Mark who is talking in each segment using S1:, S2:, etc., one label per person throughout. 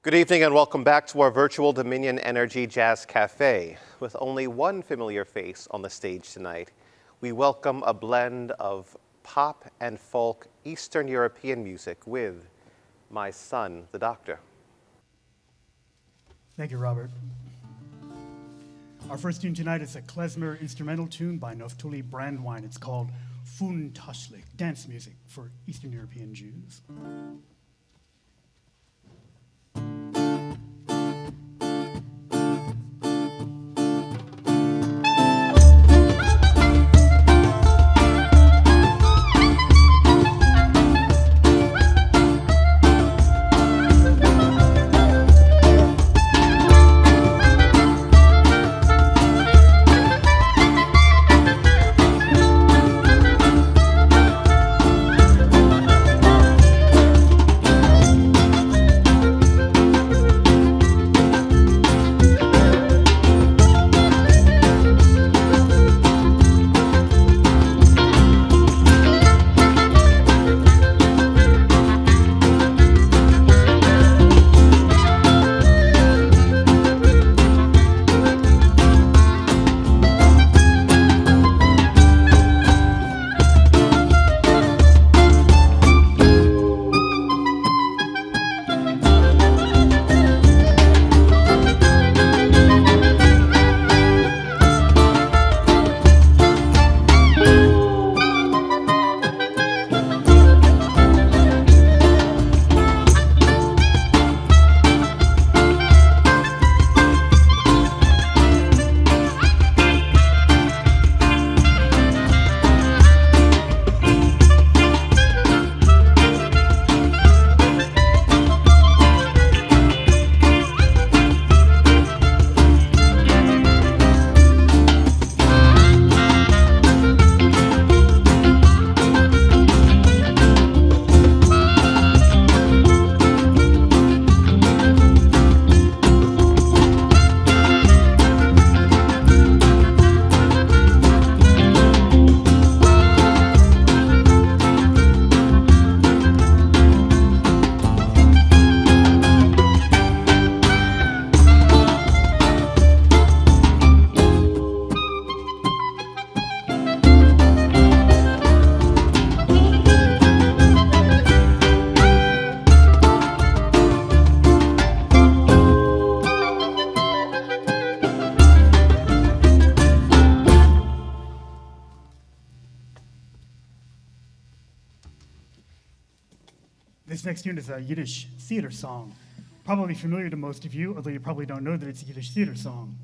S1: Good evening and welcome back to our virtual Dominion Energy Jazz Cafe. With only one familiar face on the stage tonight, we welcome a blend of pop and folk Eastern European music with my son, the Doctor.
S2: Thank you, Robert. Our first tune tonight is a Klezmer instrumental tune by Naftuli Brandwein. It's called Fun Tashlik, dance music for Eastern European Jews. This next tune is a Yiddish theater song, probably familiar to most of you, although you probably don't know that it's a Yiddish theater song.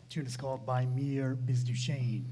S2: The tune is called By Mir Bis Du Shane.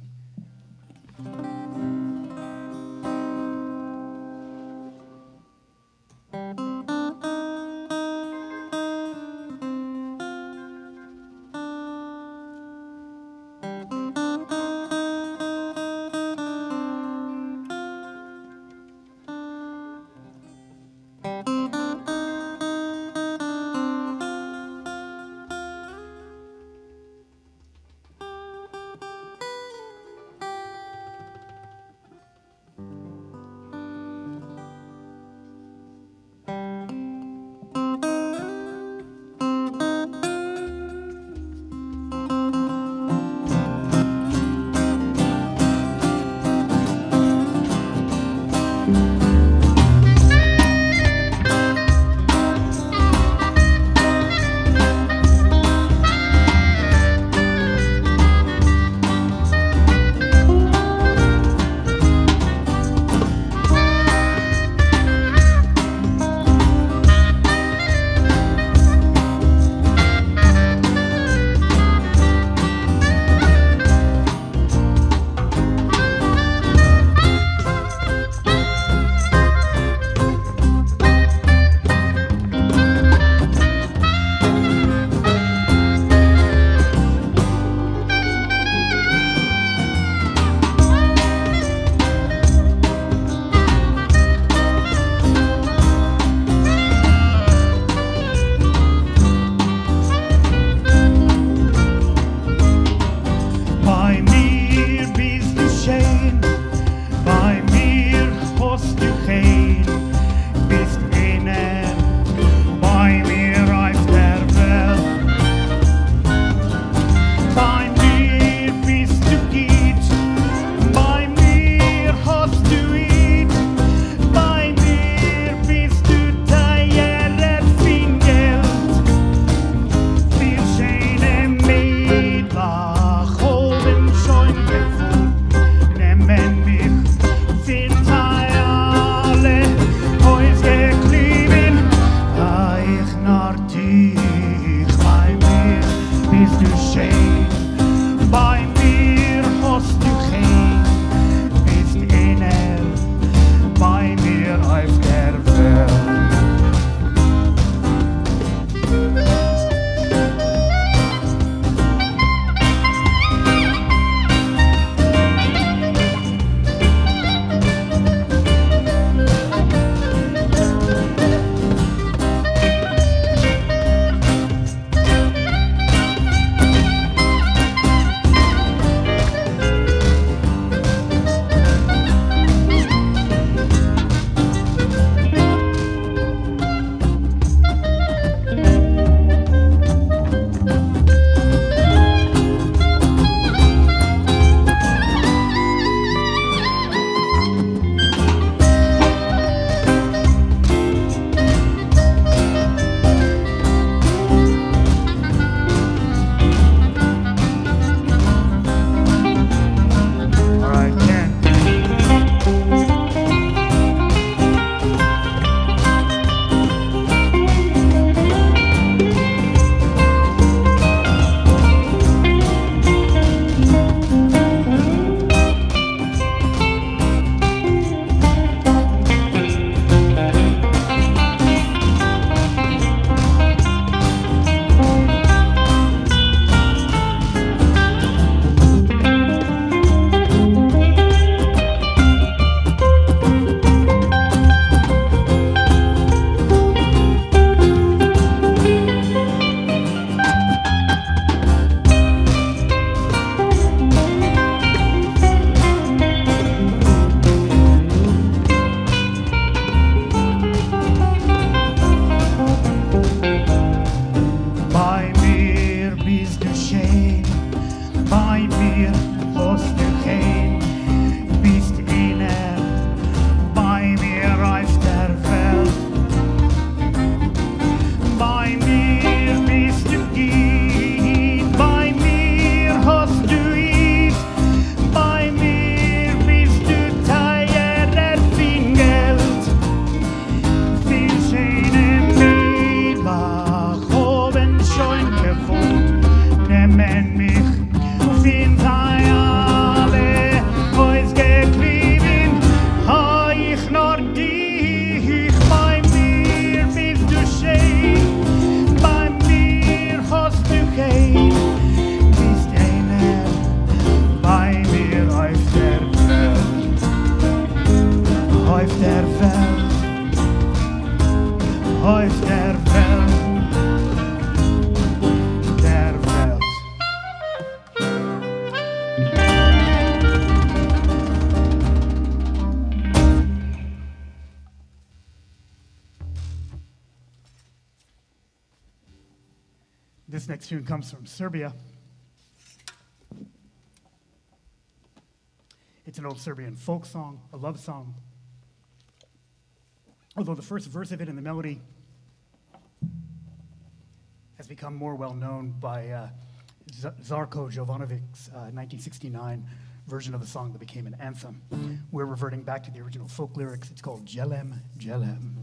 S2: nach dich, bei mir bist du schön, bei mir hast du kein, bist einer, bei mir auf der Welt. This next tune comes from Serbia. It's an old Serbian folk song, a love song. Although the first verse of it and the melody has become more well known by Zarko Jovanovic's 1969 version of the song that became an anthem. We're reverting back to the original folk lyrics. It's called Jelem, Jelem.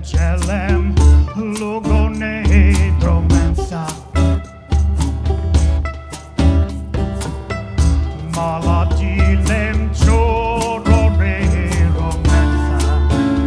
S2: Jelem, lugone hidromensa. Maladilem chorore romensa.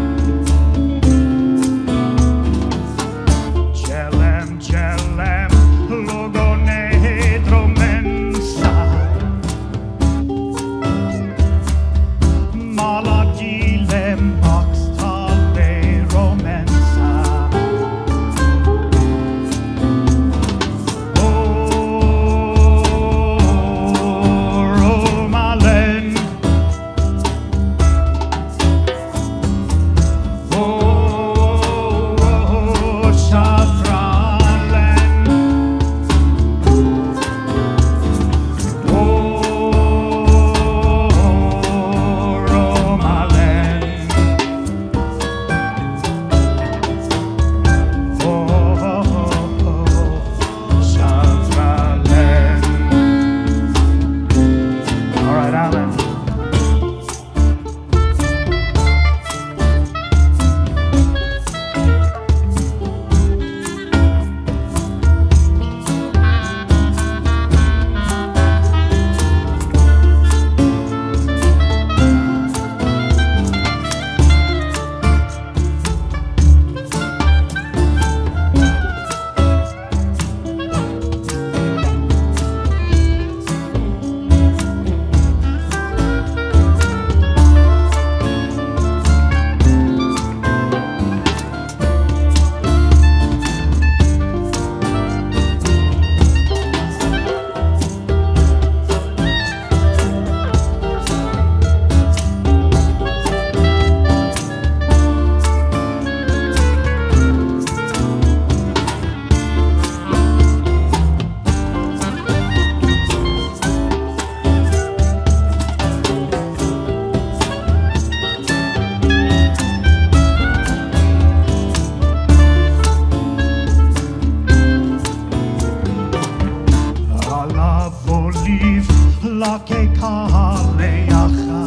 S2: la que kaleacha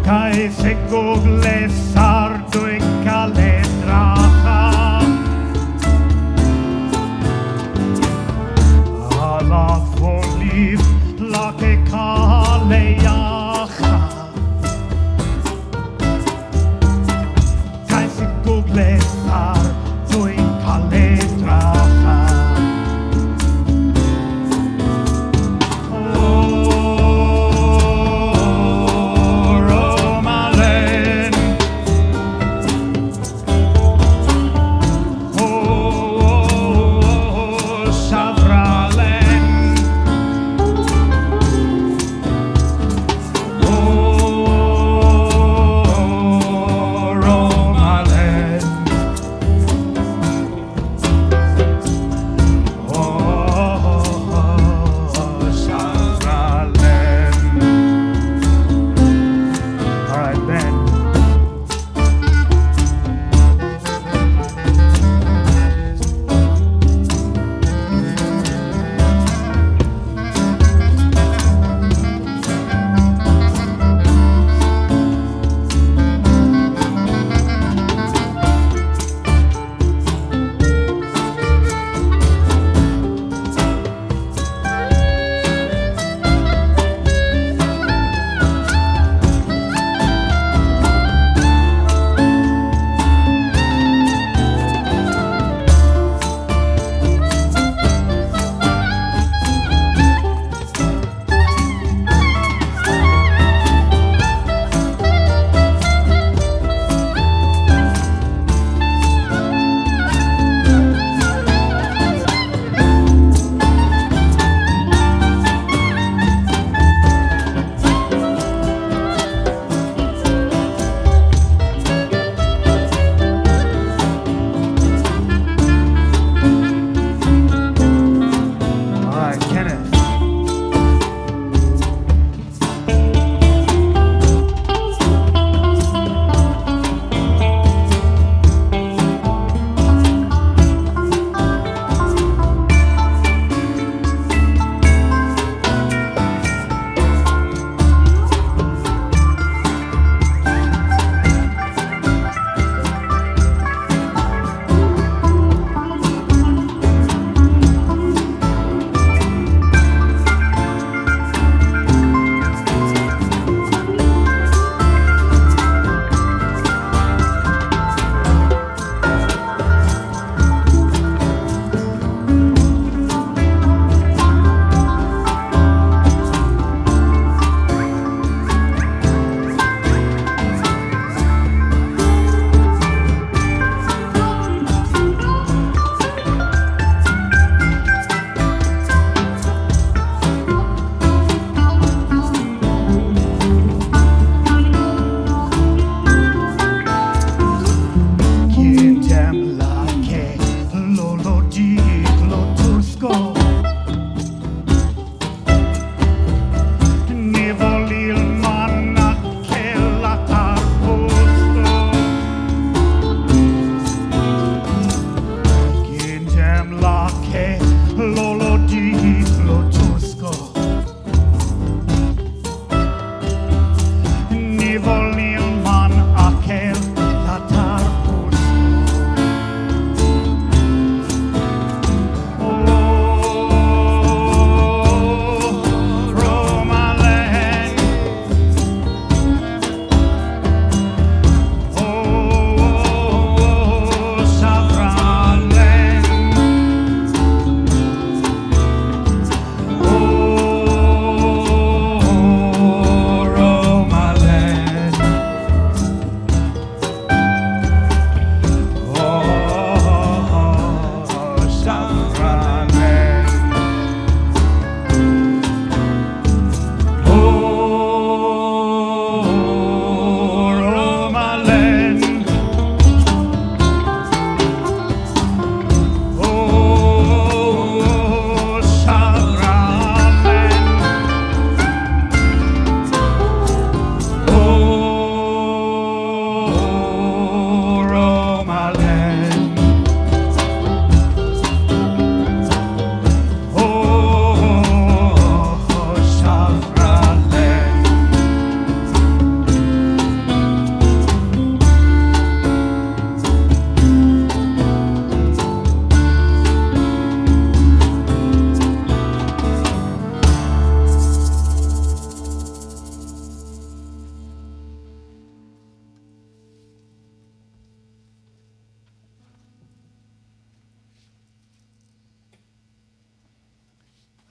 S2: kai se google sardo e caletracha ala voliv la que kaleacha kai se google sardo e caletracha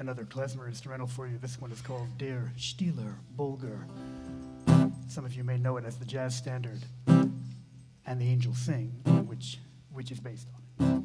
S2: another klezmer instrumental for you. This one is called Der Stiller Bulgar. Some of you may know it as the jazz standard And the Angels Sing, which is based on it.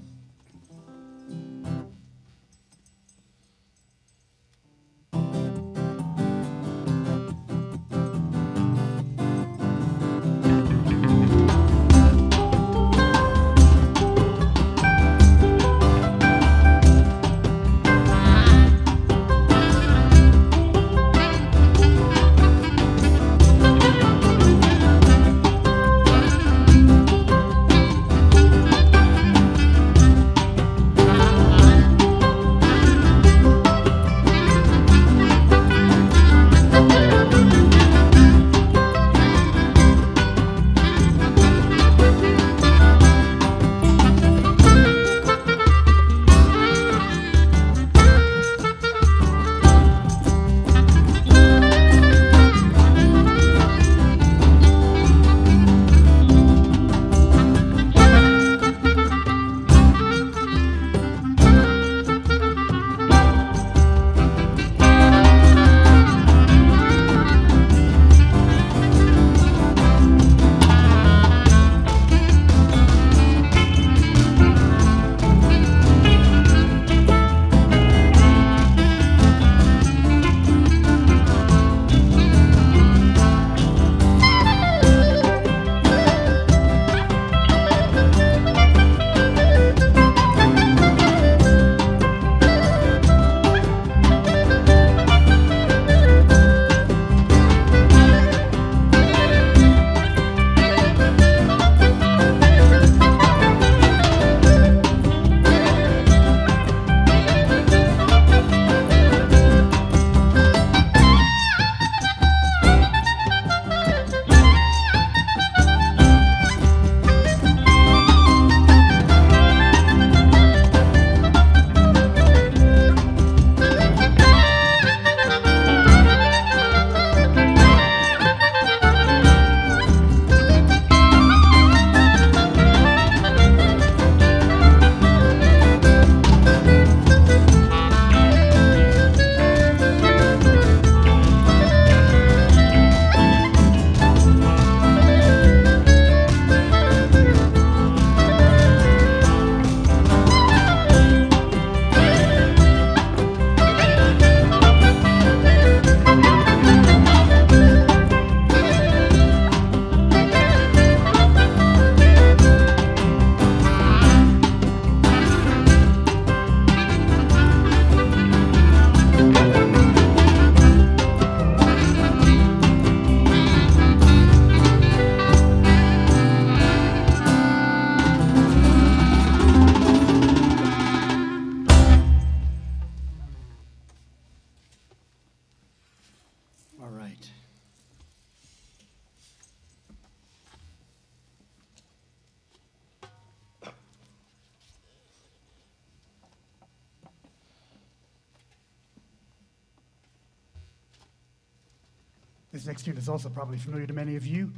S2: This next tune is also probably familiar to many of you.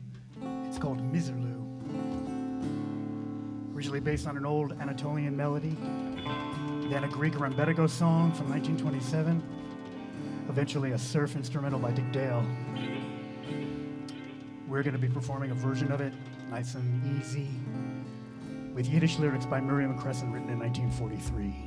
S2: It's called Mizerlu. Originally based on an old Anatolian melody, then a Greek Remberigo song from 1927, eventually a surf instrumental by Dick Dale. We're going to be performing a version of it, nice and easy, with Yiddish lyrics by Miriam Crescent written in 1943.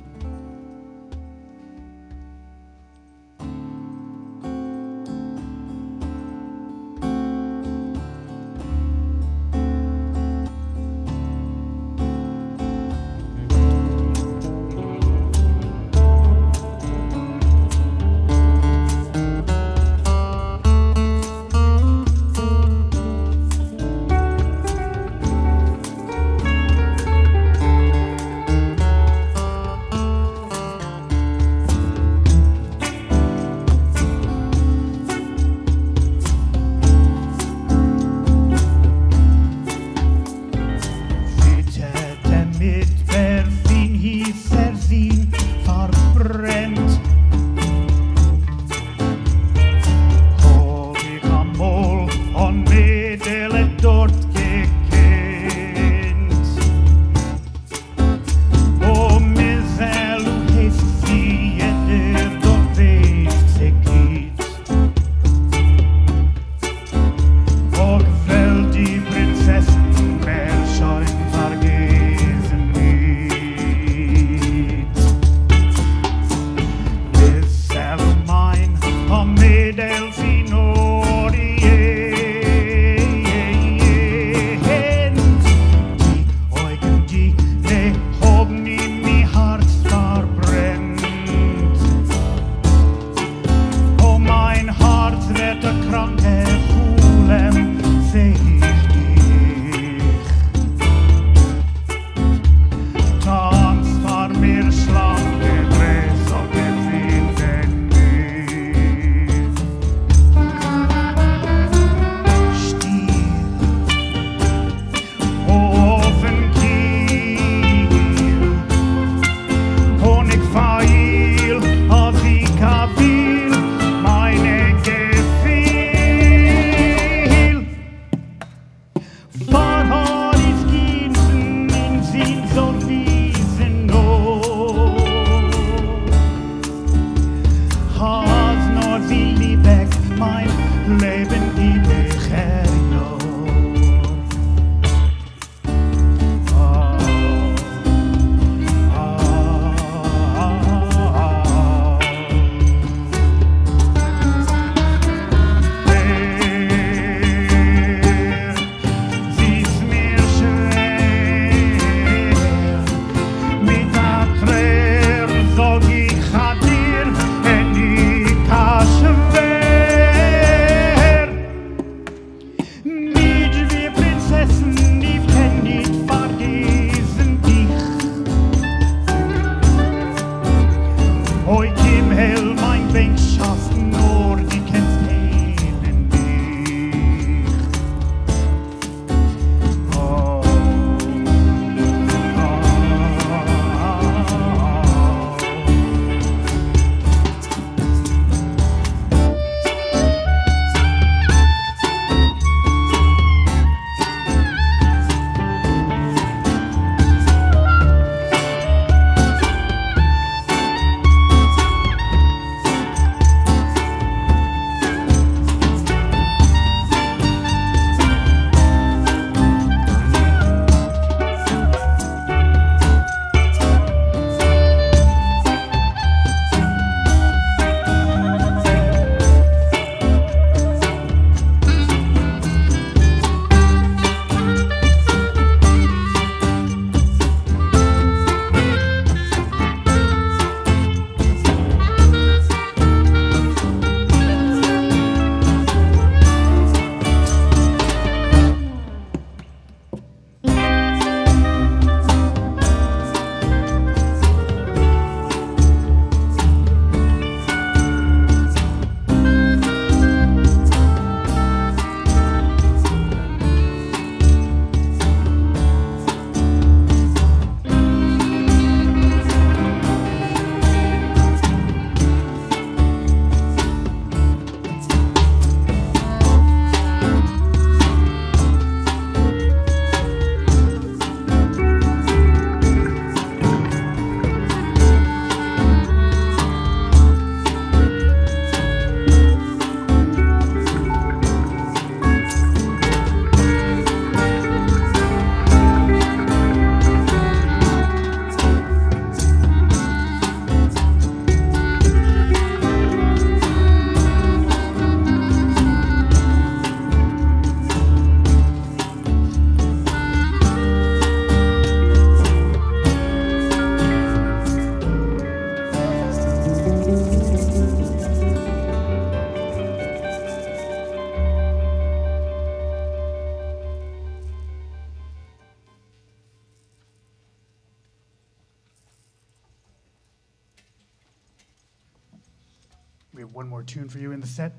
S2: We have one more tune for you in the set.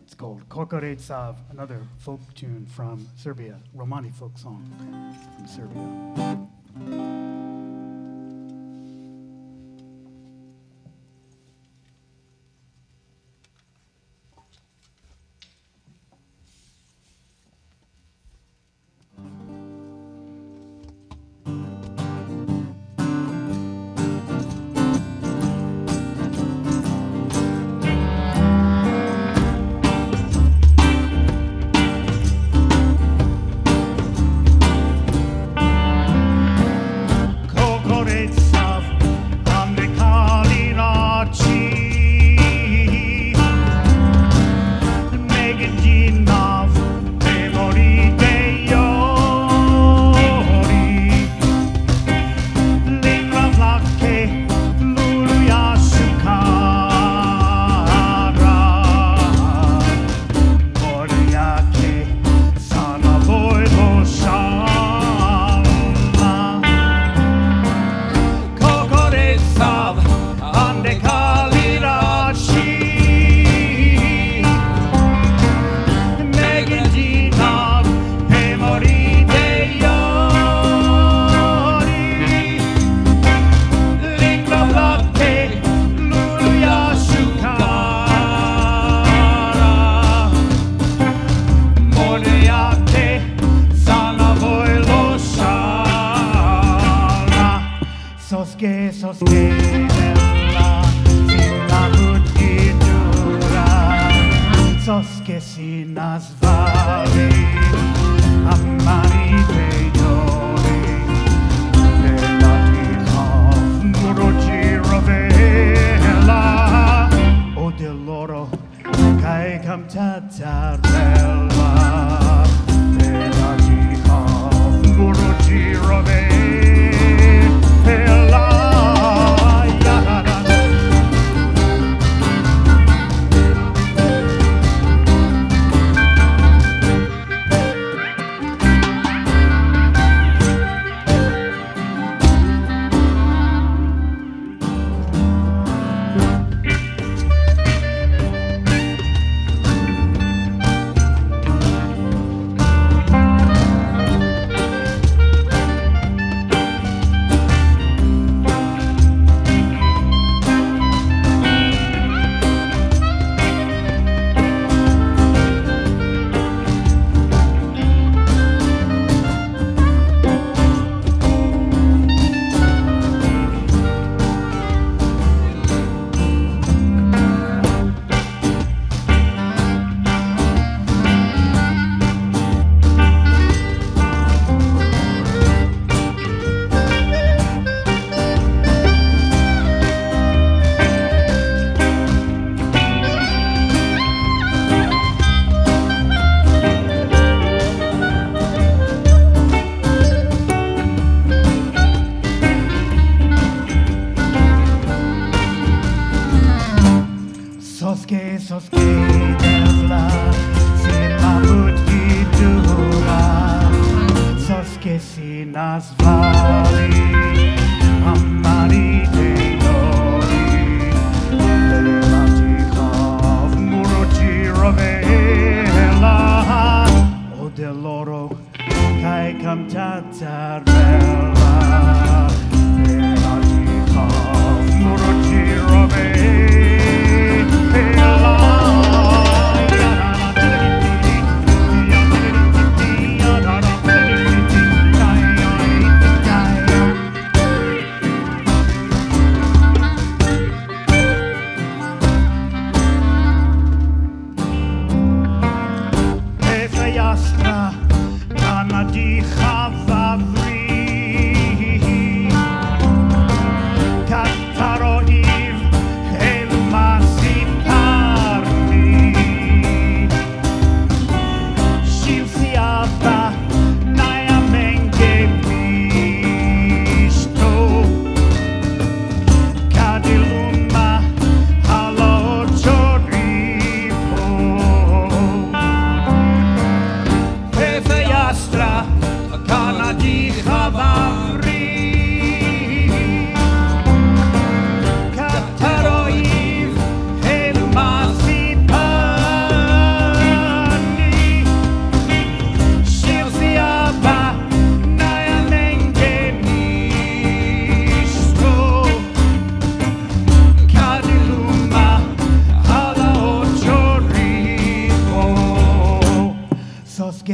S2: It's called Kokorec Sav, another folk tune from Serbia, Romani folk song from Serbia.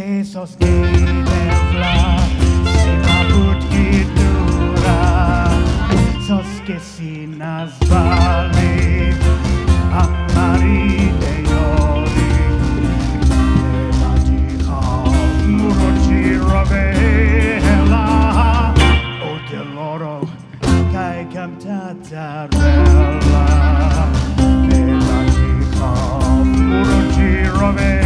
S2: Jesus Gidevla, Simaput Gidura, Soske si nazvali, Amari Deyori, Eladicha, Murochi Rovela, O Deloro, Kai Camtatarella, Eladicha, Murochi Rovela.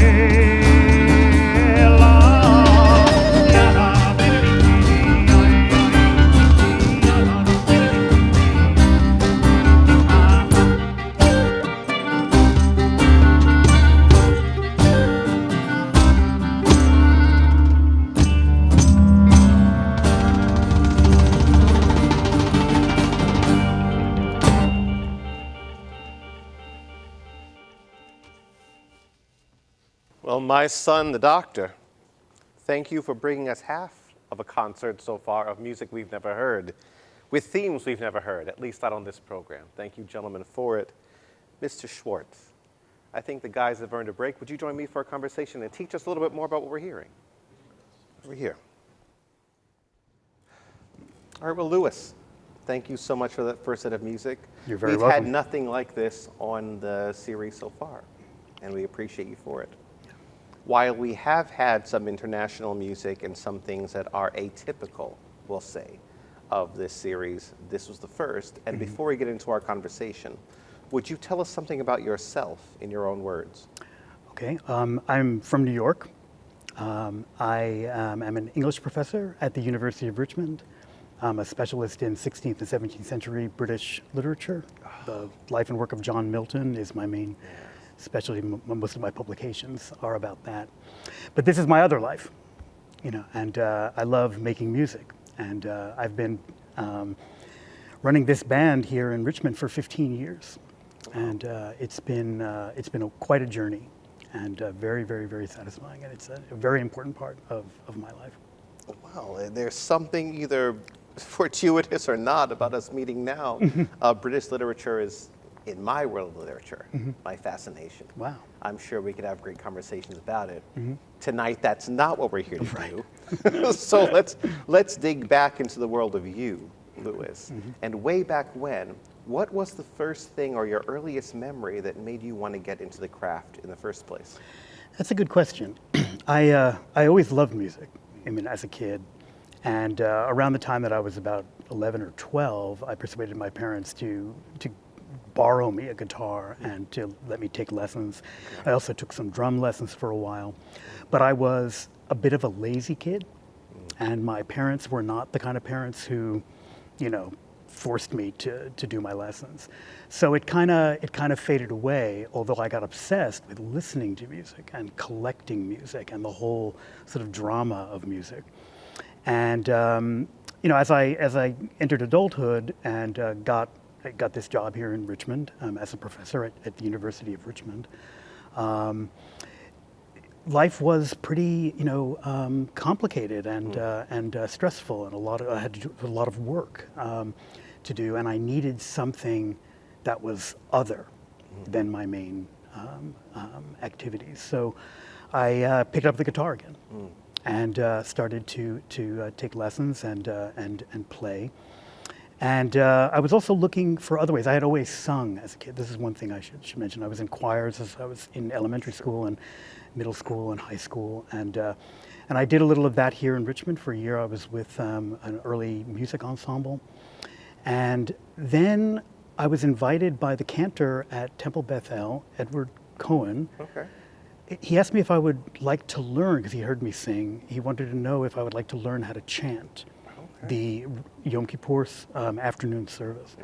S1: Well, my son, the doctor, thank you for bringing us half of a concert so far of music we've never heard, with themes we've never heard, at least not on this program. Thank you, gentlemen, for it. Mr. Schwartz, I think the guys have earned a break. Would you join me for a conversation and teach us a little bit more about what we're hearing? Over here. All right, well, Louis, thank you so much for that first set of music.
S2: You're very
S1: We've
S2: welcome.
S1: had nothing like this on the series so far, and we appreciate you for it. While we have had some international music and some things that are atypical, we'll say, of this series, this was the first. And before we get into our conversation, would you tell us something about yourself in your own words?
S2: Okay, I'm from New York. I am an English professor at the University of Richmond. I'm a specialist in 16th and 17th century British literature. The life and work of John Milton is my main specialty. Most of my publications are about that. But this is my other life, you know, and I love making music. And I've been running this band here in Richmond for 15 years. And it's been quite a journey, and very, very, very satisfying. And it's a very important part of my life.
S1: Well, there's something either fortuitous or not about us meeting now. British literature is, in my world of literature, my fascination.
S2: Wow.
S1: I'm sure we could have great conversations about it. Tonight, that's not what we're here to do. So let's dig back into the world of you, Louis. And way back when, what was the first thing or your earliest memory that made you want to get into the craft in the first place?
S2: That's a good question. I always loved music, I mean, as a kid. And around the time that I was about 11 or 12, I persuaded my parents to borrow me a guitar and to let me take lessons. I also took some drum lessons for a while. But I was a bit of a lazy kid, and my parents were not the kind of parents who, you know, forced me to do my lessons. So it kind of faded away, although I got obsessed with listening to music and collecting music and the whole sort of drama of music. And you know, as I entered adulthood and got this job here in Richmond as a professor at the University of Richmond, life was pretty, you know, complicated and stressful, and I had to do a lot of work to do, and I needed something that was other than my main activities. So I picked up the guitar again and started to take lessons and play. And I was also looking for other ways. I had always sung as a kid. This is one thing I should mention. I was in choirs as I was in elementary school and middle school and high school. And I did a little of that here in Richmond for a year. I was with an early music ensemble. And then I was invited by the cantor at Temple Beth El, Edward Cohen.
S1: Okay.
S2: He asked me if I would like to learn, because he heard me sing. He wanted to know if I would like to learn how to chant the Yom Kippur afternoon service.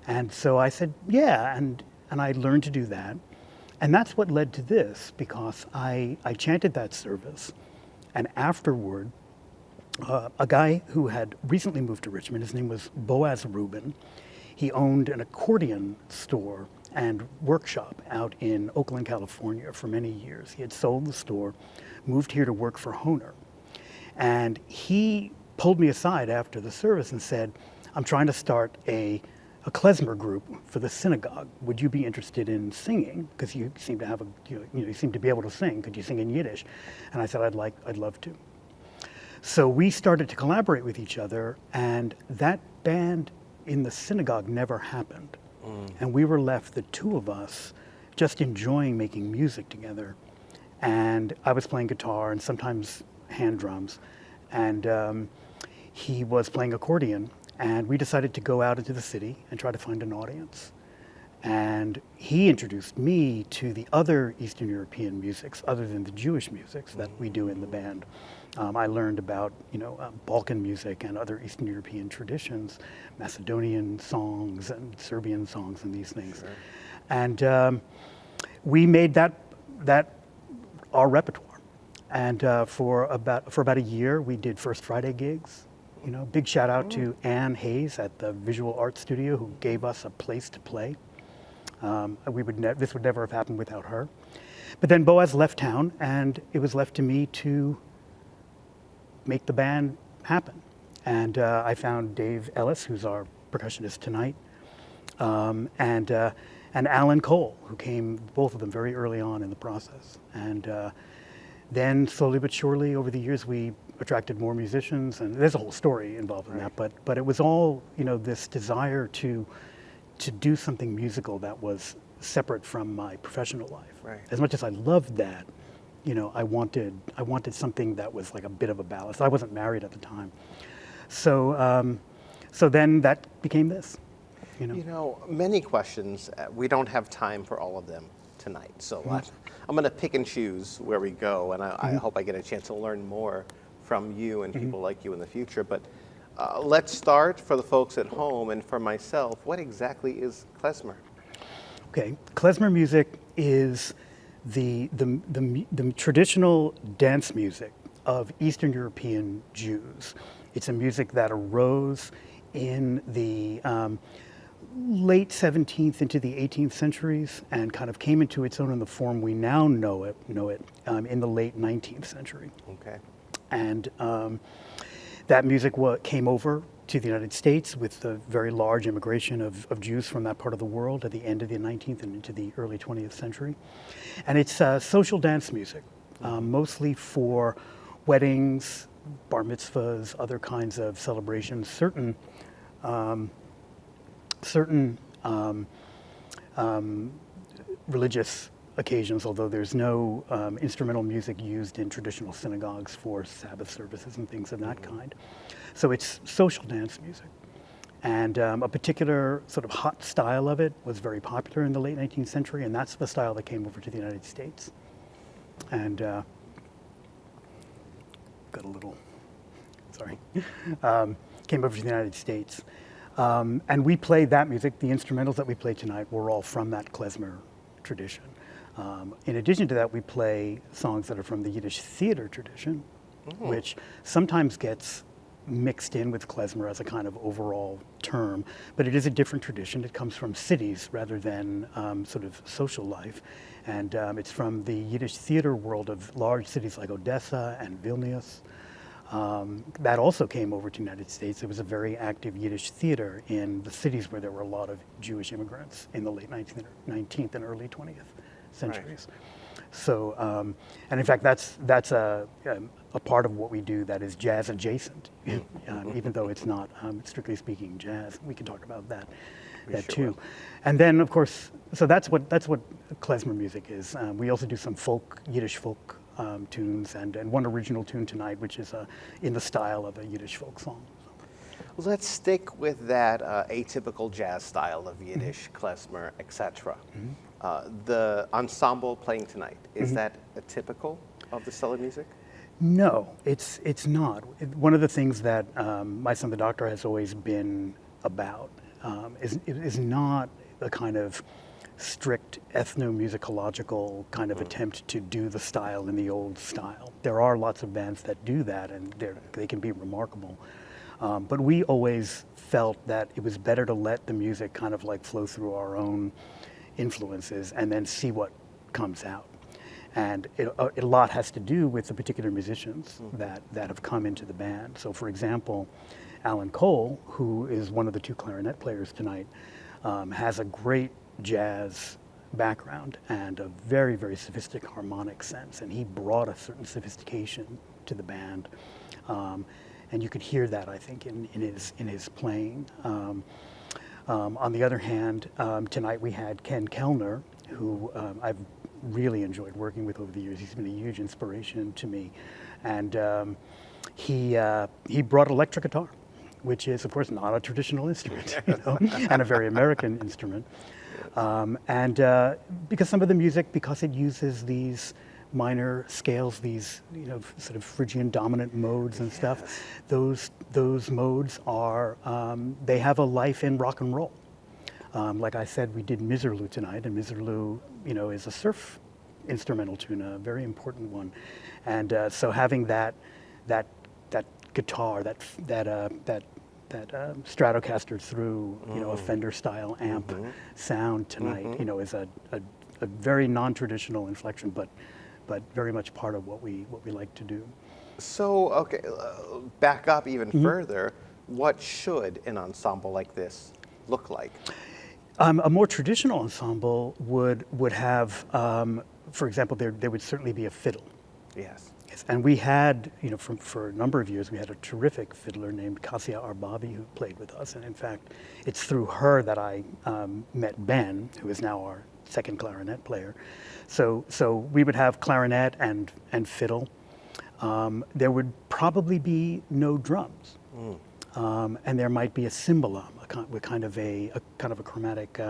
S2: And so I said, yeah, and I learned to do that. And that's what led to this, because I chanted that service, and afterward, a guy who had recently moved to Richmond, his name was Boaz Rubin, he owned an accordion store and workshop out in Oakland, California for many years. He had sold the store, moved here to work for Hohner. And he pulled me aside after the service and said, I'm trying to start a a klezmer group for the synagogue. Would you be interested in singing? Because you seem to have you seem to be able to sing. Could you sing in Yiddish? And I said, I'd love to. So we started to collaborate with each other, and that band in the synagogue never happened. And we were left, the two of us, just enjoying making music together. And I was playing guitar and sometimes hand drums, and he was playing accordion. And we decided to go out into the city and try to find an audience. And he introduced me to the other Eastern European musics, other than the Jewish musics that we do in the band. I learned about, Balkan music and other Eastern European traditions, Macedonian songs and Serbian songs and these things. Sure. And we made that our repertoire. And for about a year, we did First Friday gigs. Big shout out to Ann Hayes at the Visual Arts Studio, who gave us a place to play. This would never have happened without her. But then Boaz left town, and it was left to me to make the band happen. And I found Dave Ellis, who's our percussionist tonight, and Alan Cole, who came, both of them, very early on in the process. And then slowly but surely, over the years, we attracted more musicians, and there's a whole story involved in that. But it was all, this desire to do something musical that was separate from my professional life. Right. As much as I loved that, I wanted something that was like a bit of a ballast. I wasn't married at the time, so then that became this.
S1: Many questions. We don't have time for all of them tonight, so I'm going to pick and choose where we go, and I hope I get a chance to learn more from you and people like you in the future. But let's start for the folks at home and for myself. What exactly is klezmer?
S2: Okay, klezmer music is the traditional dance music of Eastern European Jews. It's a music that arose in the late 17th into the 18th centuries and kind of came into its own in the form we now know it in the late 19th century. Okay. And that music came over to the United States with the very large immigration of Jews from that part of the world at the end of the 19th and into the early 20th century. And it's social dance music, mostly for weddings, bar mitzvahs, other kinds of celebrations, certain religious occasions, although there's no instrumental music used in traditional synagogues for Sabbath services and things of that kind. So it's social dance music. And a particular sort of hot style of it was very popular in the late 19th century, and that's the style that came over to the United States. And got a little, sorry, came over to the United States. And we played that music. The instrumentals that we played tonight were all from that klezmer tradition. In addition to that, we play songs that are from the Yiddish theater tradition, which sometimes gets mixed in with klezmer as a kind of overall term, but it is a different tradition. It comes from cities rather than sort of social life, and it's from the Yiddish theater world of large cities like Odessa and Vilnius. That also came over to the United States. There was a very active Yiddish theater in the cities where there were a lot of Jewish immigrants in the late 19th and early 20th centuries. Right. So, and in fact, that's a part of what we do that is jazz adjacent, even though it's not, strictly speaking, jazz. We can talk about that too. Will. And then, of course, so that's what klezmer music is. We also do some Yiddish folk tunes, and one original tune tonight, which is in the style of a Yiddish folk song.
S1: Let's stick with that atypical jazz style of Yiddish, klezmer, etc. The ensemble playing tonight, is that typical of the style of music?
S2: No, it's not. One of the things that my son, the doctor, has always been about is not a kind of strict ethnomusicological kind of attempt to do the style in the old style. There are lots of bands that do that, and they can be remarkable. But we always felt that it was better to let the music kind of like flow through our own influences and then see what comes out. And a lot has to do with the particular musicians that have come into the band. So for example, Alan Cole, who is one of the two clarinet players tonight, has a great jazz background and a very, very sophisticated harmonic sense. And he brought a certain sophistication to the band. And you could hear that, I think, in his playing. On the other hand, tonight we had Ken Kellner, who I've really enjoyed working with over the years. He's been a huge inspiration to me. And he brought electric guitar, which is, of course, not a traditional instrument, and a very American instrument. Because some of the music, because it uses these minor scales, these sort of Phrygian dominant modes and stuff, those modes are, they have a life in rock and roll. Like I said, we did Miserlou tonight, and Miserlou, is a surf instrumental tune, a very important one. And so having that guitar, that Stratocaster through, a Fender style amp sound tonight, is a very non-traditional inflection, but very much part of what we like to do.
S1: So, okay, back up even further. What should an ensemble like this look like?
S2: A more traditional ensemble would have, for example, there would certainly be a fiddle.
S1: Yes.
S2: Yes, and we had, for a number of years, we had a terrific fiddler named Kasia Arbabi who played with us. And in fact, it's through her that I met Ben, who is now our second clarinet player. So we would have clarinet and fiddle. There would probably be no drums. And there might be a cymbalum, with kind of a chromatic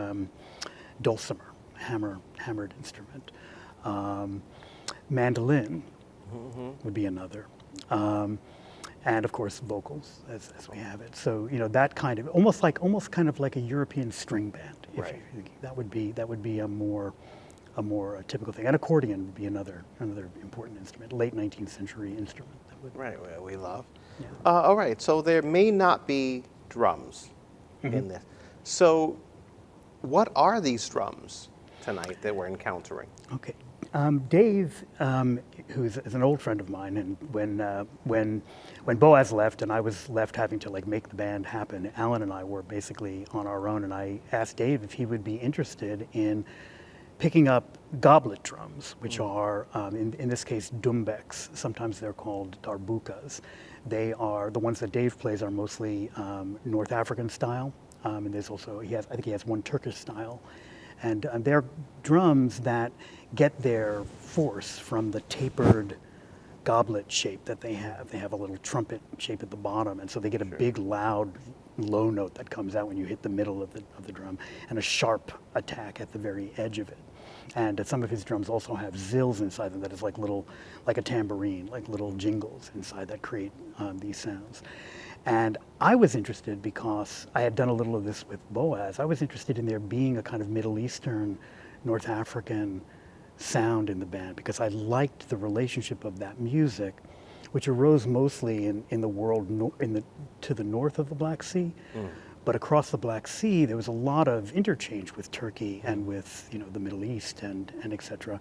S2: dulcimer, hammered instrument. Mandolin would be another. And of course vocals as we have it. So that kind of almost kind of like a European string band.
S1: Right.
S2: That would be a more typical thing. And accordion would be another important instrument, late 19th century instrument.
S1: Right, we love.
S2: Yeah.
S1: All right, so there may not be drums in this. So what are these drums tonight that we're encountering?
S2: Okay. Dave, who is an old friend of mine, and when Boaz left and I was left having to make the band happen, Alan and I were basically on our own, and I asked Dave if he would be interested in picking up goblet drums, which are, in this case, dumbeks. Sometimes they're called darbukas. They are, the ones that Dave plays are mostly North African style, and there's also, I think he has one Turkish style. And they're drums that get their force from the tapered goblet shape that they have. They have a little trumpet shape at the bottom, and so they get a big, loud, low note that comes out when you hit the middle of the drum, and a sharp attack at the very edge of it. And some of his drums also have zills inside them that is like a tambourine, like little jingles inside that create these sounds. And I was interested because I had done a little of this with Boaz. I was interested in there being a kind of Middle Eastern, North African sound in the band because I liked the relationship of that music, which arose mostly in the world to the north of the Black Sea. But across the Black Sea, there was a lot of interchange with Turkey and with the Middle East and et cetera.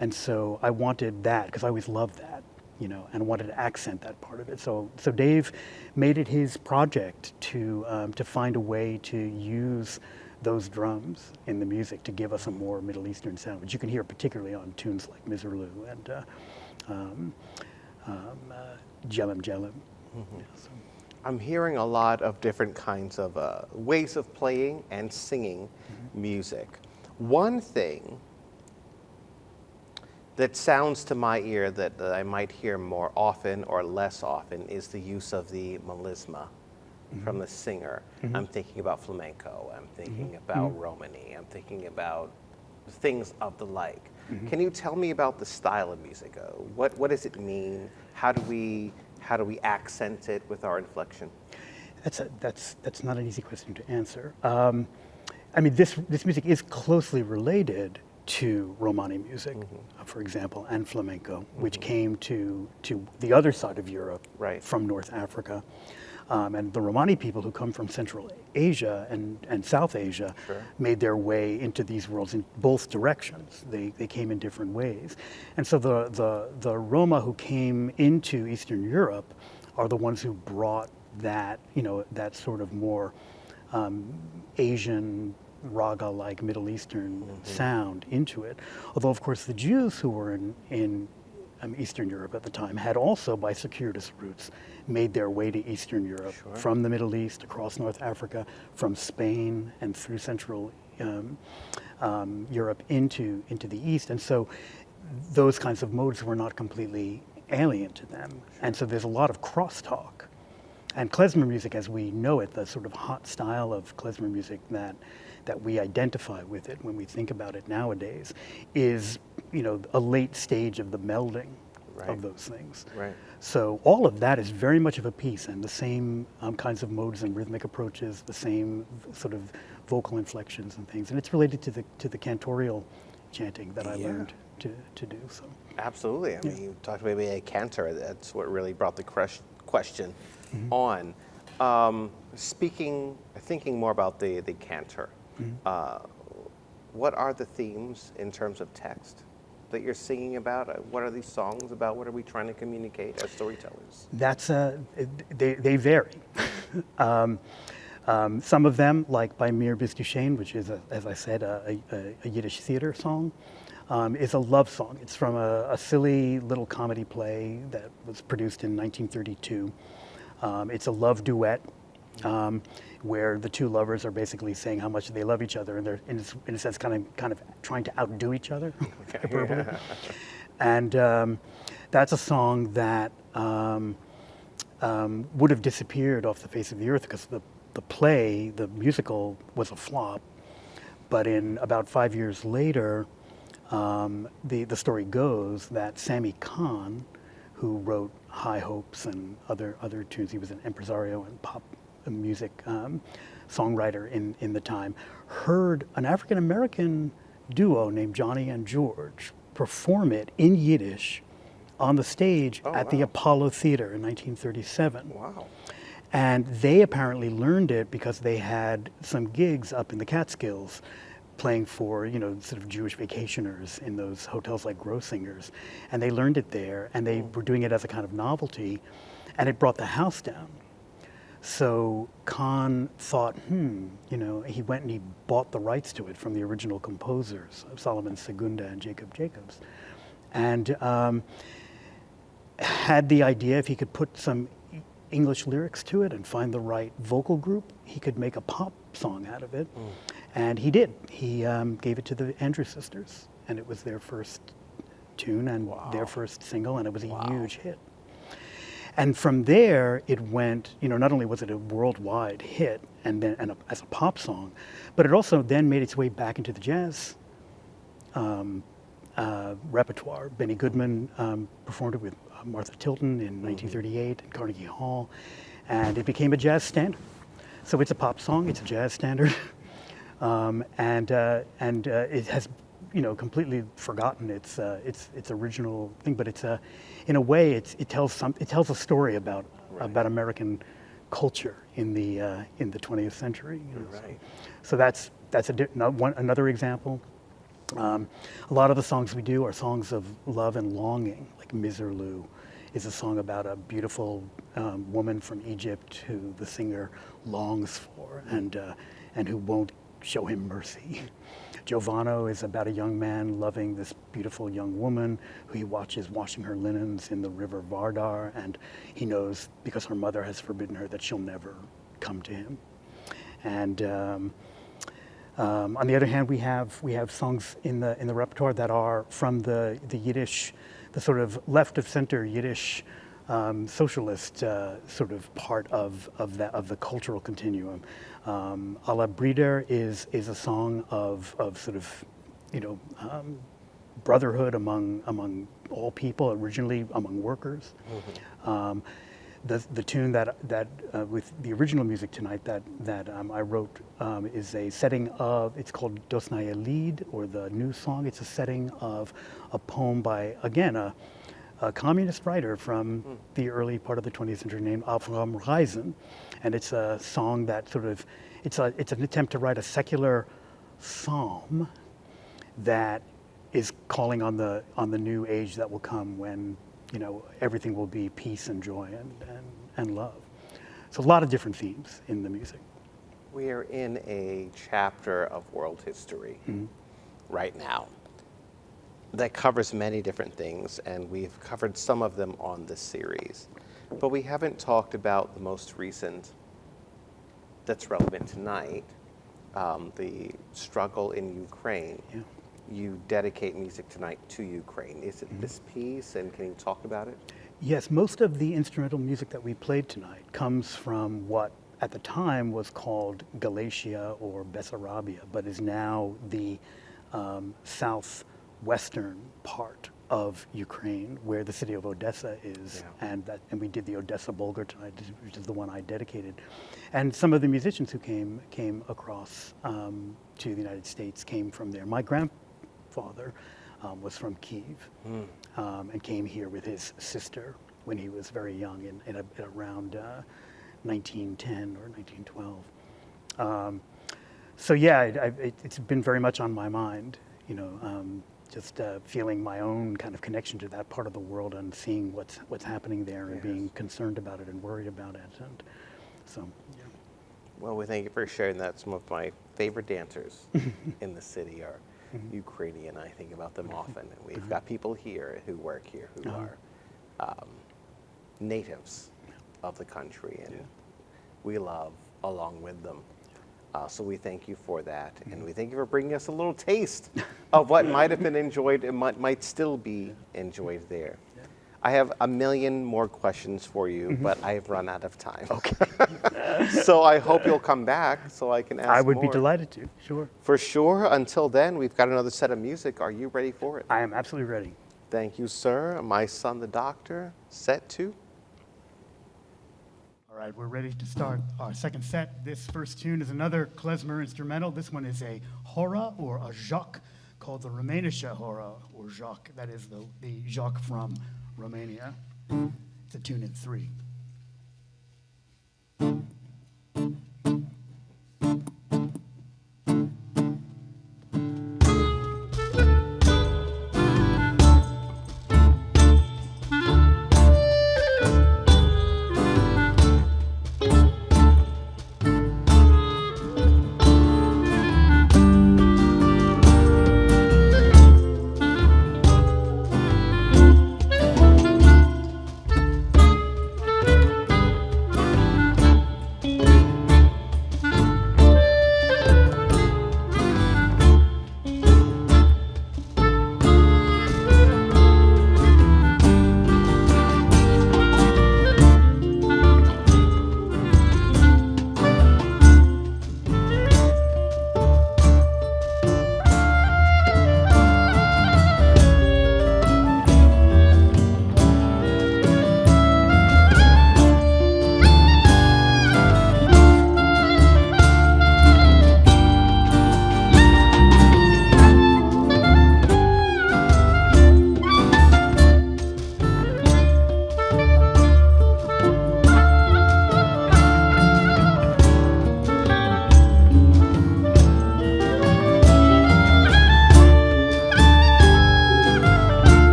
S2: And so I wanted that because I always loved that. And wanted to accent that part of it. So Dave made it his project to find a way to use those drums in the music to give us a more Middle Eastern sound, which you can hear particularly on tunes like Miserlou and Jelem Jelem. Yeah, so.
S1: I'm hearing a lot of different kinds of ways of playing and singing music. One thing that sounds to my ear that I might hear more often or less often is the use of the melisma from the singer. I'm thinking about flamenco, I'm thinking about Romani, I'm thinking about things of the like. Can you tell me about the style of music? What does it mean? How do we accent it with our inflection?
S2: That's not an easy question to answer. I mean, this music is closely related to Romani music, for example, and flamenco, which came to the other side of Europe from North Africa. And the Romani people who come from Central Asia and South Asia made their way into these worlds in both directions. They came in different ways. And so the Roma who came into Eastern Europe are the ones who brought that, that sort of more Asian, raga-like Middle Eastern sound into it. Although, of course, the Jews who were in Eastern Europe at the time had also, by circuitous routes, made their way to Eastern Europe from the Middle East, across North Africa, from Spain and through Central Europe into the East. And so those kinds of modes were not completely alien to them. And so there's a lot of crosstalk. And klezmer music, as we know it, the sort of hot style of klezmer music that we identify with it when we think about it nowadays, is a late stage of the melding of those things. Right. So all of that is very much of a piece, and the same kinds of modes and rhythmic approaches, the same sort of vocal inflections and things, and it's related to the cantorial chanting that I learned to do. So
S1: absolutely. I mean, you talked about maybe a cantor. That's what really brought the question on. Thinking more about the cantor. What are the themes in terms of text that you're singing about? What are these songs about? What are we trying to communicate as storytellers?
S2: They vary. Some of them, like by Mir Bizdushain, which is, as I said, a Yiddish theater song, is a love song. It's from a silly little comedy play that was produced in 1932. It's a love duet. Where the two lovers are basically saying how much they love each other, and they're in a sense kind of trying to outdo each other, hyperbole. And that's a song that would have disappeared off the face of the earth because the play, the musical, was a flop. But in about 5 years later, the story goes that Sammy Cahn, who wrote High Hopes and other tunes, he was an impresario and pop music songwriter in the time, heard an African-American duo named Johnny and George perform it in Yiddish on the stage at the Apollo Theater in 1937. Wow. And they apparently learned it because they had some gigs up in the Catskills playing for, sort of Jewish vacationers in those hotels like Grossingers. And they learned it there, and they were doing it as a kind of novelty, and it brought the house down. So Kahn thought, he went and he bought the rights to it from the original composers, Solomon Segunda and Jacob Jacobs, and had the idea if he could put some English lyrics to it and find the right vocal group, he could make a pop song out of it. And he did. He gave it to the Andrews Sisters, and it was their first tune and their first single, and it was a huge hit. And from there, it went, not only was it a worldwide hit as a pop song, but it also then made its way back into the jazz repertoire. Benny Goodman performed it with Martha Tilton in 1938 at Carnegie Hall, and it became a jazz standard. So it's a pop song, it's a jazz standard, and it has completely forgotten its original thing, but it's in a way it tells a story about American culture in the 20th century. So that's another example. A lot of the songs we do are songs of love and longing, like Miserlou is a song about a beautiful woman from Egypt who the singer longs for and who won't show him mercy. Giovanno is about a young man loving this beautiful young woman who he watches washing her linens in the river Vardar, and he knows because her mother has forbidden her that she'll never come to him. And on the other hand, we have songs in the repertoire that are from the Yiddish, the sort of left of center Yiddish socialist sort of part of the cultural continuum. A la Brider is a song of sort of brotherhood among all people, originally among workers. The tune that with the original music tonight that I wrote is a setting of, it's called Dosnaya Lied, or the new song. It's a setting of a poem by, again, a communist writer from the early part of the 20th century named Avram Reisen. And it's a song that sort of, it's an attempt to write a secular psalm that is calling on the new age that will come when, everything will be peace and joy and love. So a lot of different themes in the music.
S1: We are in a chapter of world history right now that covers many different things, and we've covered some of them on this series. But we haven't talked about the most recent that's relevant tonight, the struggle in Ukraine.
S2: Yeah.
S1: You dedicate music tonight to Ukraine. Is it this piece, and can you talk about it?
S2: Yes, most of the instrumental music that we played tonight comes from what at the time was called Galatia or Bessarabia, but is now the southwestern part of Ukraine, where the city of Odessa is, and we did the Odessa Bulgar tonight, which is the one I dedicated. And some of the musicians who came across to the United States came from there. My grandfather was from Kiev and came here with his sister when he was very young, in around 1910 or 1912. So yeah, it's been very much on my mind, just feeling my own kind of connection to that part of the world and seeing what's happening there and being concerned about it and worried about it. And so, yeah.
S1: Well, we thank you for sharing that. Some of my favorite dancers in the city are Ukrainian. I think about them often. And we've got people here who work here who are natives of the country, and we love along with them. So we thank you for that, and we thank you for bringing us a little taste of what might have been enjoyed and might still be enjoyed there. I have a million more questions for you, but I have run out of time. Okay. So I hope you'll come back so I can ask more.
S2: I would be delighted to, sure.
S1: For sure. Until then, we've got another set of music. Are you ready for it?
S2: I am absolutely ready.
S1: Thank you, sir. My son, the doctor, set 2.
S2: All right, we're ready to start our second set. This first tune is another klezmer instrumental. This one is a hora or a jacques called the Romanische hora or jacques. That is the jacques from Romania. It's a tune in 3.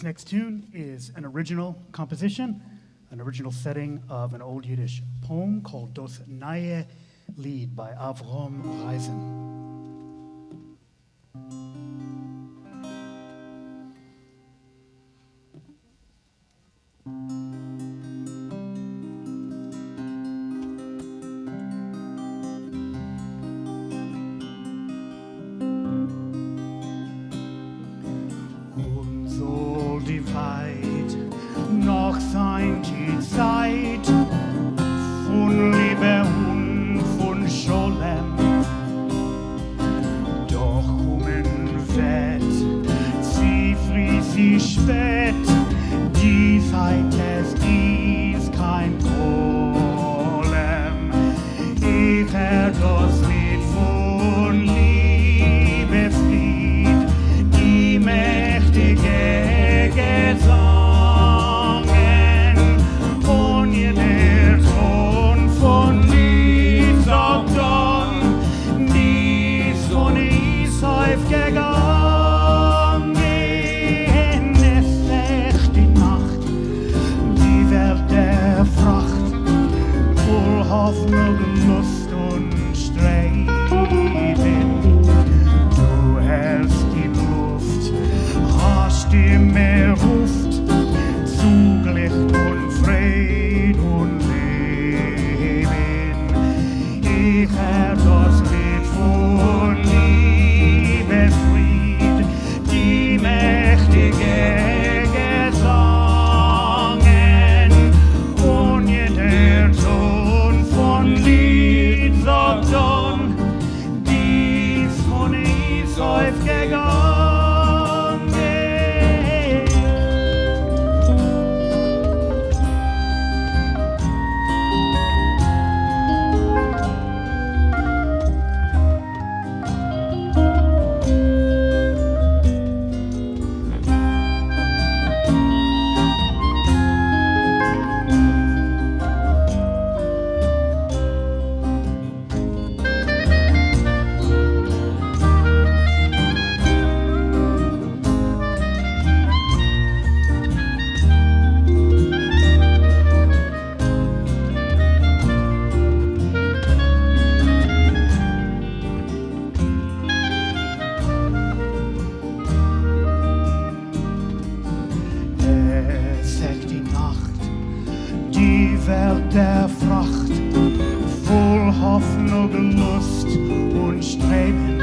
S2: This next tune is an original composition, an original setting of an old Yiddish poem called Das Neue Lied by Avrom Reisen.
S3: Noch sein die Zeit von Liebe und von Scholem. Doch kommen wird, sie früh, sie spät, die Zeit es ist kein Problem. Ich hör das Lied von Liebeslied, die mächtige Gesang. Hoffnung, Lust und Streben. Du hältst die Luft, hast die Meer ruft, zu Glück und Fried und Leben. Ich hör das Lied von Liebesfried, die mächtige Gesangen und jeder Ton von Lied sagt dann, dies von ist aufgegangen. Der Fracht voll Hoffnung, Lust und Streben.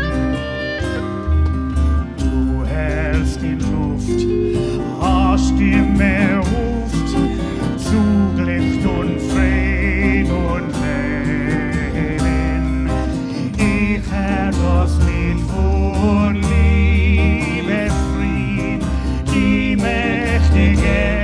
S3: Du hältst die Luft, hast die Meer ruft, zu Glück und Fried und Leben. Ich hör das Lied von Liebesfried, die mächtige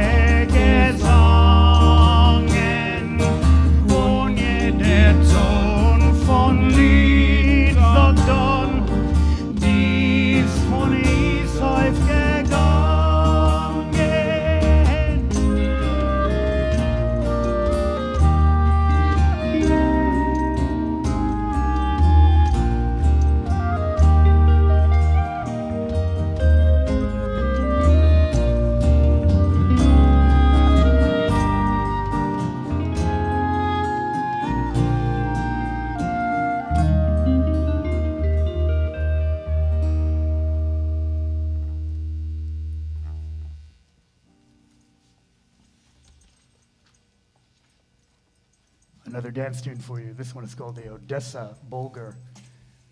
S3: Another dance tune for you. This one is called the Odessa Bulgar.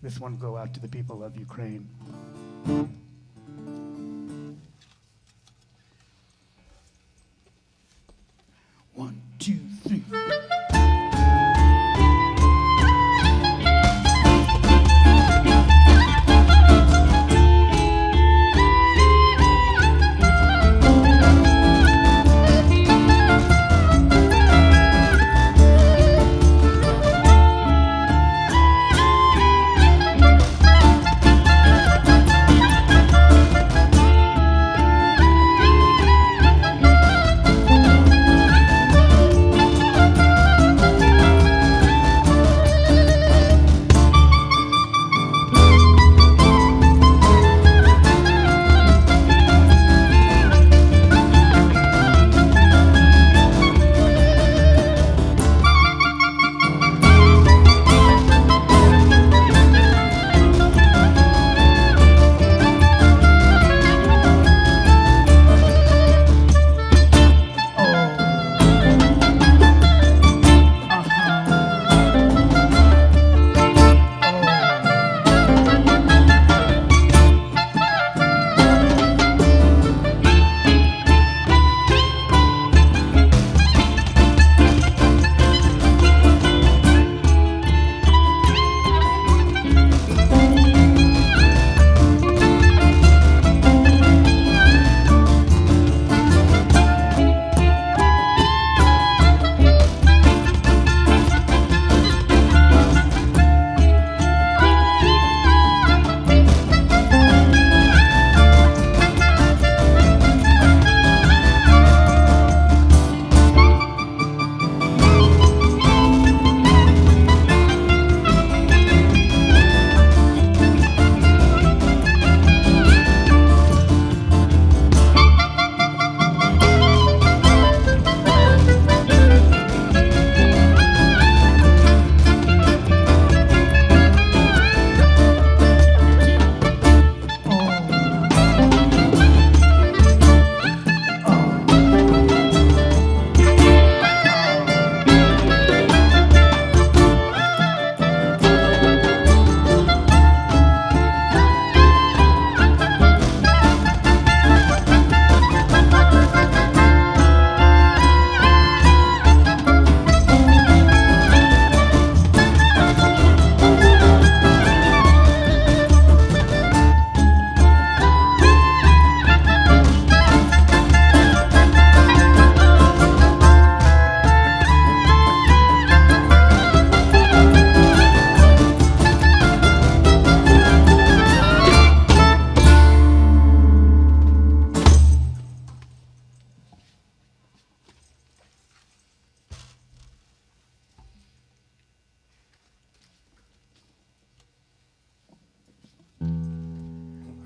S3: This one will go out to the people of Ukraine. 1, 2, 3.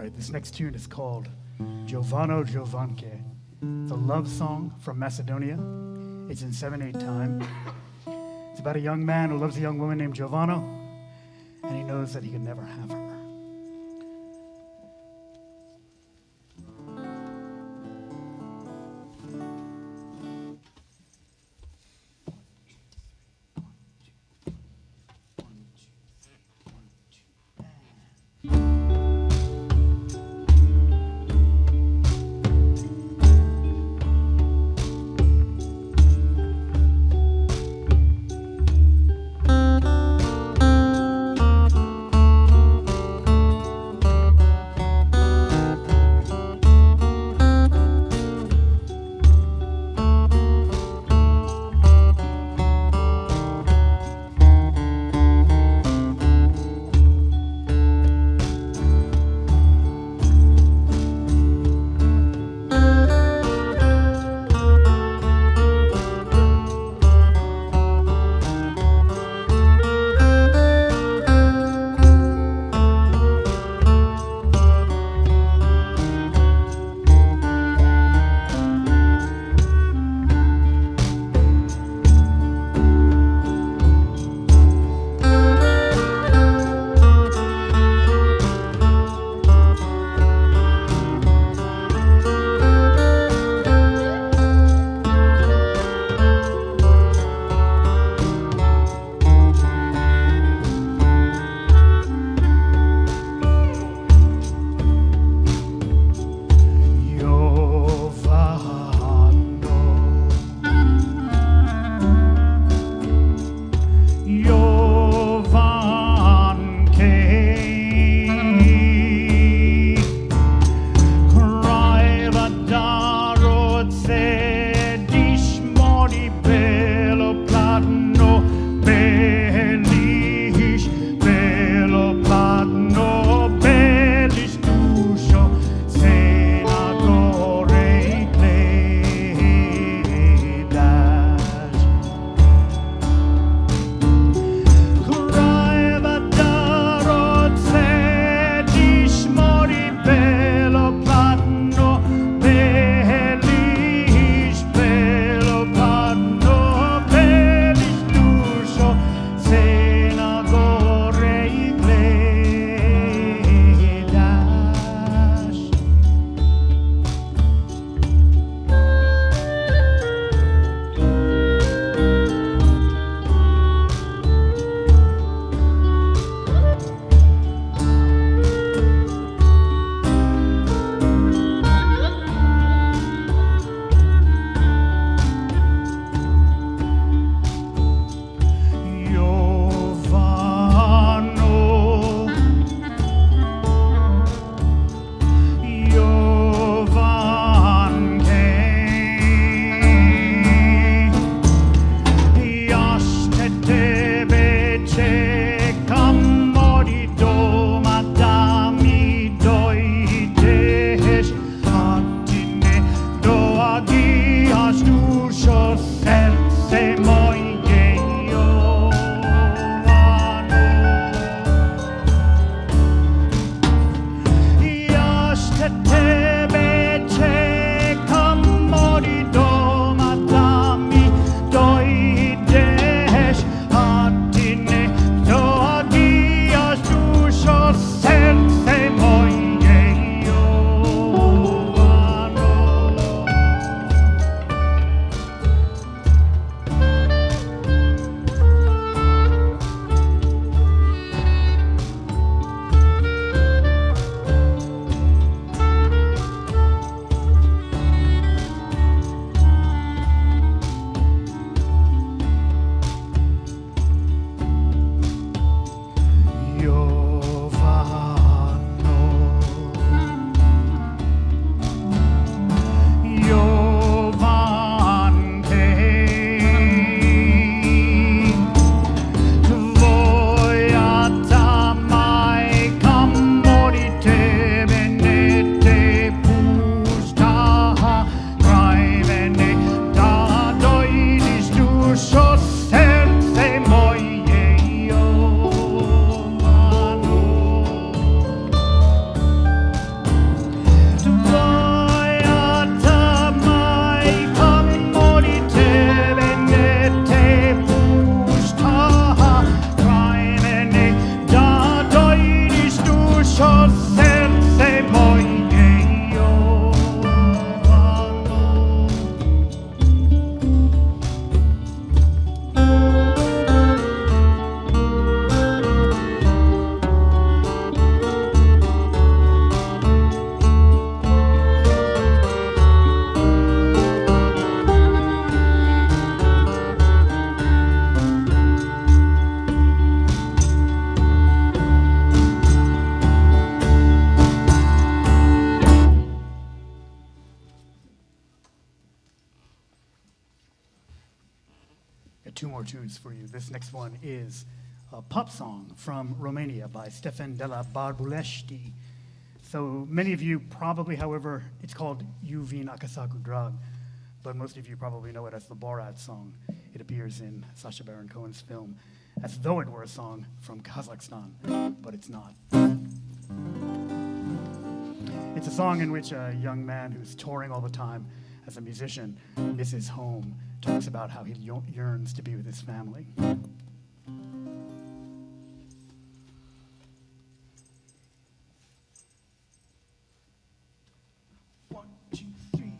S2: right, this next tune is called Giovano Giovanke. It's a love song from Macedonia. It's in 7/8 time. It's about a young man who loves a young woman named Giovano, and he knows that he can never have her. two more tunes for you. This next one is a pop song from Romania by Stefan de la Barbulești. So many of you probably, however, it's called You Vin Acasă cu Drag, but most of you probably know it as the Borat song. It appears in Sacha Baron Cohen's film as though it were a song from Kazakhstan, but it's not. It's a song in which a young man who's touring all the time as a musician misses home, talks about how he yearns to be with his family. One, two, three,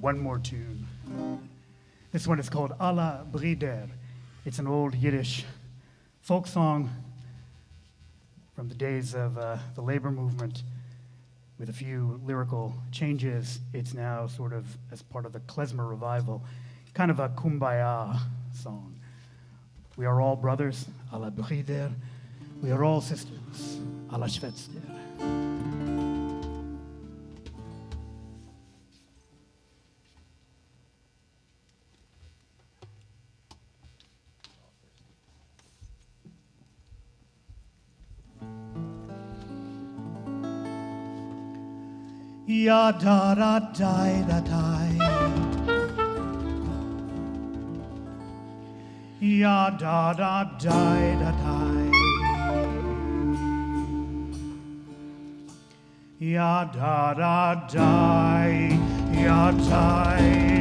S2: one more tune. This one is called Alla Brider. It's an old Yiddish folk song from the days of the labor movement with a few lyrical changes. It's now sort of as part of the Klezmer revival, kind of a kumbaya song. We are all brothers, alla Brider. We are all sisters, alla Schwartz. Ya da da da da da. Ya da da da da da. Ya da da da. Ya da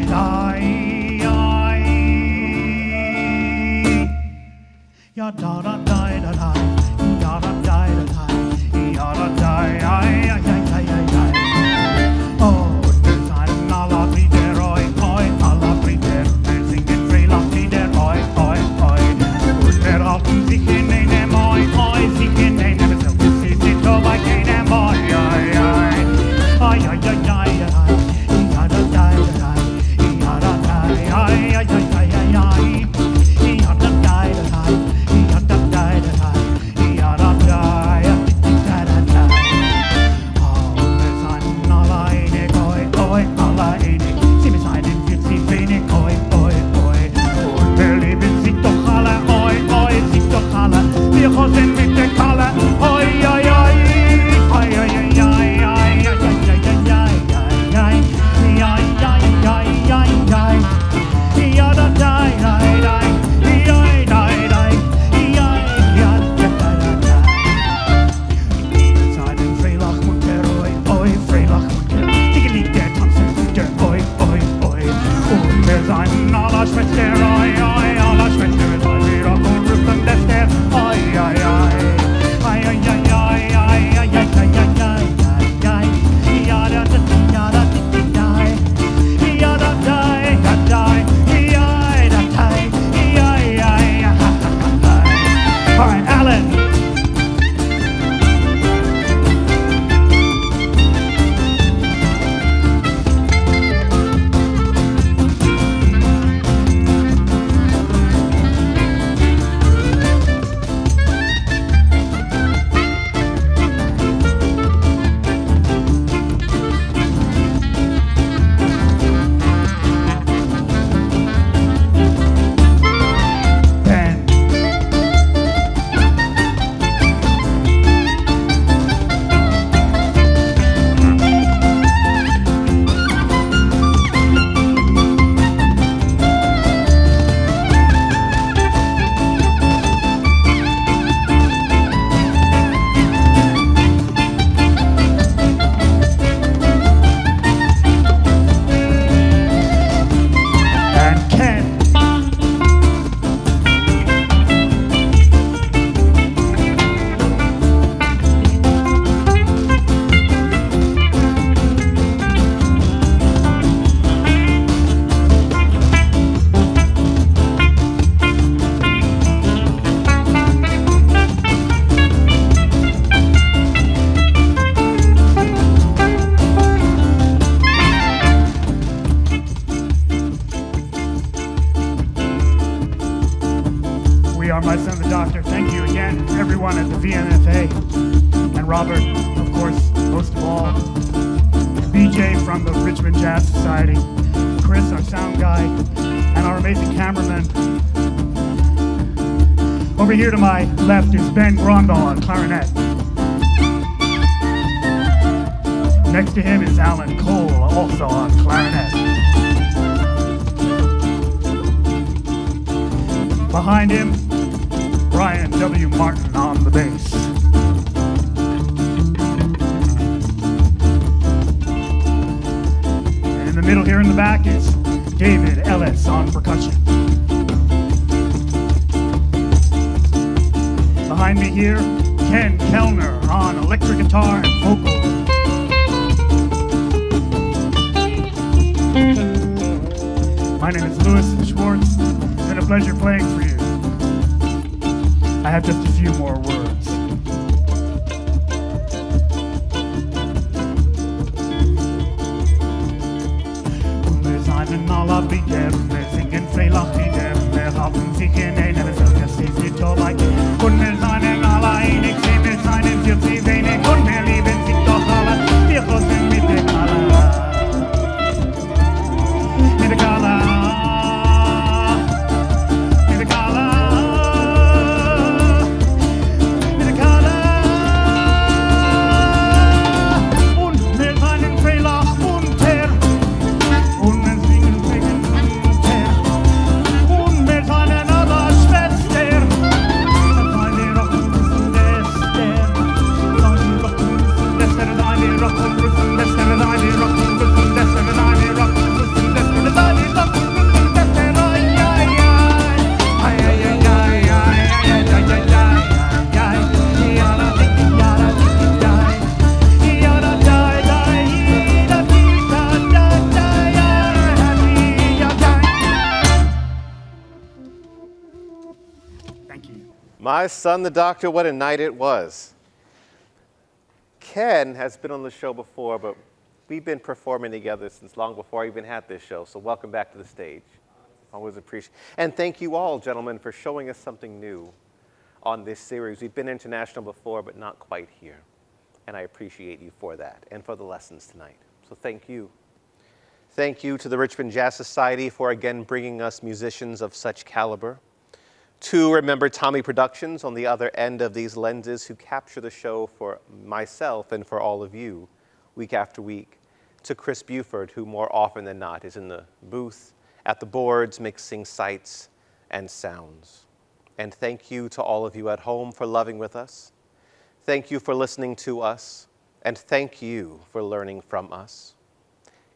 S2: da. Ya da da da da da. Ya da da da da. Ya da da. Oh, there's an alla brider, oi, oi, alla brider. Wir singen freilach Lieder, oi, oi, oi. Und wir halten sich in einem, oi, oi, sich in einem. So ist es nicht so bei keinem, oi, oi, oi. Oi, oi, oi, oi, oi. Ja, da, da, da, ja, da, da, oi, oi, oi, oi, oi. Ja, da, da, da, ja, da, da, da, ja, da, da, ja, da, da, da. Oh, wir sind alle einig, oi, oi, alle einig. Sie mit einem wird sie wenig, oi, oi, oi. Und wir lieben sich doch alle, oi, oi, sich doch alle. Wir hosen mit der Kalle, oi, oi, oi. Oi, oi, oi, oi, oi, oi, oi, oi, oi, oi, oi, oi. Ja, da, da, da, da. Ja, da, da. Ja, ja, da, da, da. Seinen Freilach und der Oi, Oi, Freilach und der Diggeli, der tanzen und der Oi, Oi, Oi. Und wir seinen aller Schwester, Oi, Oi, aller Schwester, weil wir auch und rücken des der Oi, Oi, Oi. Oi, Oi, Oi, Oi, Oi, Oi, Oi, Oi, Oi, Oi. Ja, da, da, ja, da, da, ja, da, da, ja, da, ja, da, da, ja, ja, ja, all right, Alan. Ben. And Ken. We are My Son the Doctor. Thank you again, everyone at the VMFA. And Robert, of course, most of all. BJ from the Richmond Jazz Society. Chris, our sound guy. And our amazing cameraman. Over here to my left is Ben Grondahl on clarinet. Next to him is Alan Cole, also on clarinet. Behind him, Bryan W. Martin on the bass. And in the middle here in the back is David Ellis on percussion. Behind me here, Kellner on electric guitar and vocal. My name is Schwartz. It's been a pleasure playing for you. I have just a few more words. Und wir seien alle wieder, wir singen freilach wieder, wir haben sich in einem Völker
S1: My son, the doctor, what a night it was. Ken has been on the show before, but we've been performing together since long before I even had this show, so welcome back to the stage. Always appreciate it. And thank you all, gentlemen, for showing us something new on this series. We've been international before, but not quite here. And I appreciate you for that and for the lessons tonight. So thank you. Thank you to the Richmond Jazz Society for again bringing us musicians of such caliber. To Remember Tommy Productions on the other end of these lenses who capture the show for myself and for all of you week after week. To Chris Buford, who more often than not is in the booth, at the boards, mixing sights and sounds. And thank you to all of you at home for loving with us. Thank you for listening to us. And thank you for learning from us.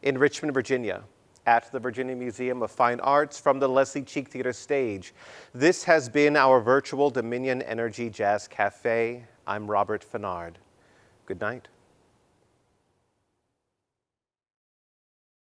S1: In Richmond, Virginia, at the Virginia Museum of Fine Arts from the Leslie Cheek Theater stage, this has been our virtual Dominion Energy Jazz Cafe. I'm Robert Fennard. Good night.